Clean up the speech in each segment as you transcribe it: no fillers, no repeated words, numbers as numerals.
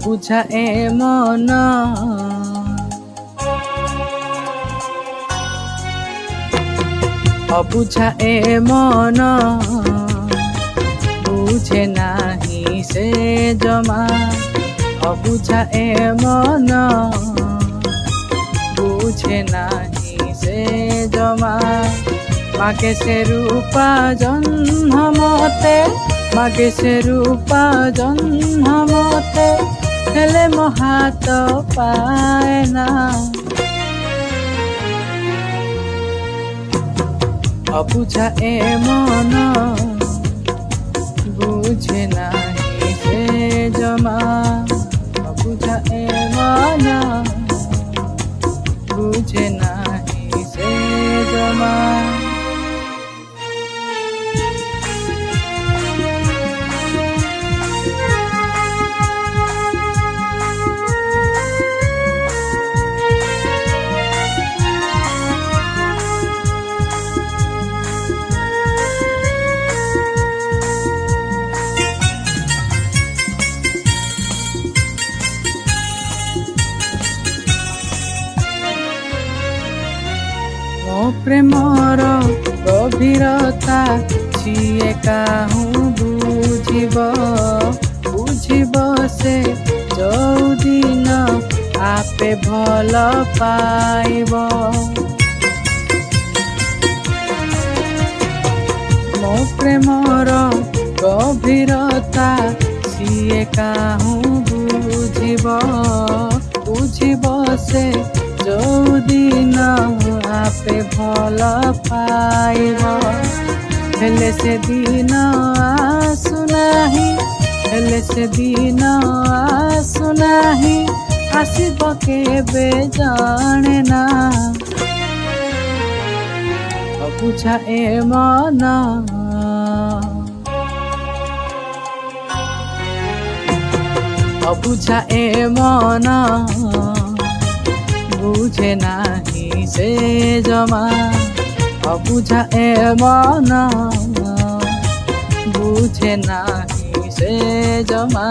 অবুঝা এ মন অবুঝা এ মন বুঝে নাহি সে জমা অবুঝা এ মন বুঝে নাহি সে জমা মাগে সে রূপা জন্ম মতে মাগে সে রূপা জন্ম মতে হেলে মহাত পায় না অবুঝা এ মন বুঝে নাহি সে জমা অবুঝা এ মন বুঝে নাহি সে জমা প্রেমর গভীরতা সিয়ে কাহু বুঝিব বুঝিব সে যৌদিন আপে ভাল পাইব মো প্রেমর গভীরতা সিয়ে কাহু বুঝিব বুঝিব সে যৌদিন আপে ভাল পাইব হেলে সে দিন আসু নাহি হেলে সে দিন আসু নাহি আসিব কেবে জানে না অবুঝা এ মন অবুঝা এ মন বুঝে নাহি সে জমা অবুঝা এ মন বুঝে নাহি সে জমা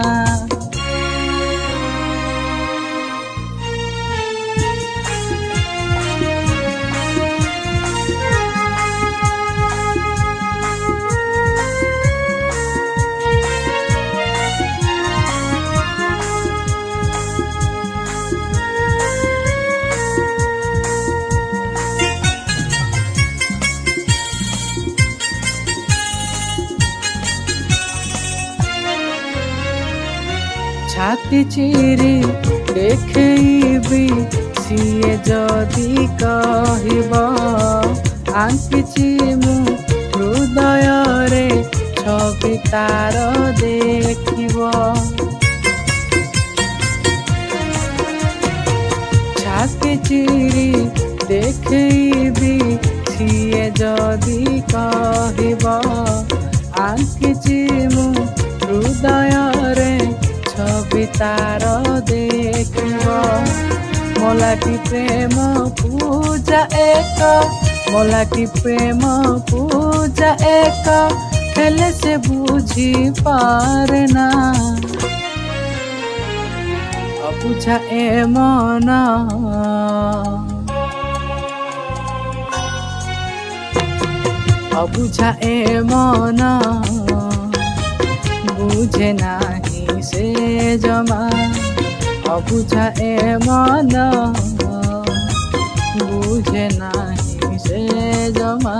ছাতি চিরি দেখেইবি সিয়ে যদি কহিব আঙ্কিছি মু হৃদୟରେ ছবি তার দেখিব ছাতি চিরি দেখেইবি সিয়ে যদি কহিব আঙ্কিছি মু হৃদୟରେ ছবি তার দেখিব মোলাটি প্রেম পূজা এক মোলাটি প্রেম পূজা এক হেলে সে বুঝি পারে না অবুঝা এ মন অবুঝা এ মন বুঝে নাহি সে জমা অবুঝা এ মন বুঝে নাহি সে জমা